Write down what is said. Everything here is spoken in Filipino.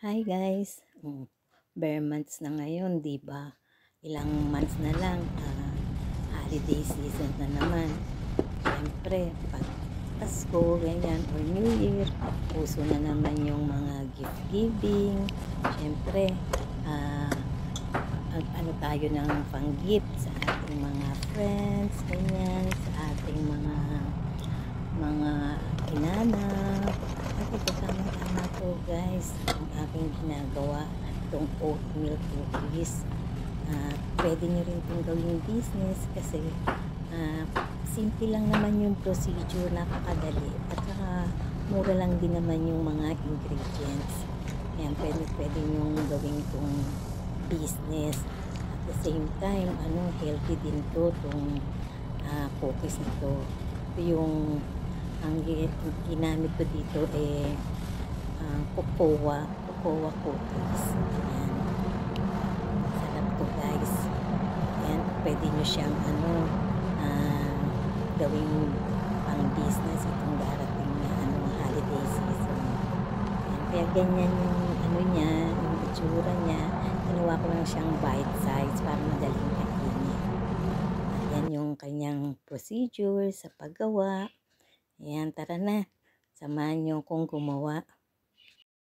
Hi guys, bare months na ngayon, 'di ba? Ilang months na lang, holiday season na naman. Siyempre, pag Pasko, ganyan, or New Year, uso na naman yung mga gift giving. Siyempre, ah, ano tayo ng pang-gift sa ating mga friends, ganyan, sa ating mga inanap. At ito tama-tama to guys, ang aking ginagawa, itong oatmeal cookies. Pwede nyo rin itong gawing business kasi ah, simple lang naman yung procedure, napakadali. At saka mura lang din naman yung mga ingredients. Ayan, pwede nyo gawing itong business. At the same time, healthy din to, itong cookies na to. Ito yung ang ginamit ko dito cocoa cookies. Ayan. Sarap to guys. Ayan, pwede nyo siyang gawing pang business itong darating na holiday season. Ayan, kaya ganyan yung niya, yung itsura niya. Ginawa ko lang siyang bite size para madaling kainin. Ayan yung kanyang procedure sa paggawa. Ayan, tara na. Samahan niyo kong gumawa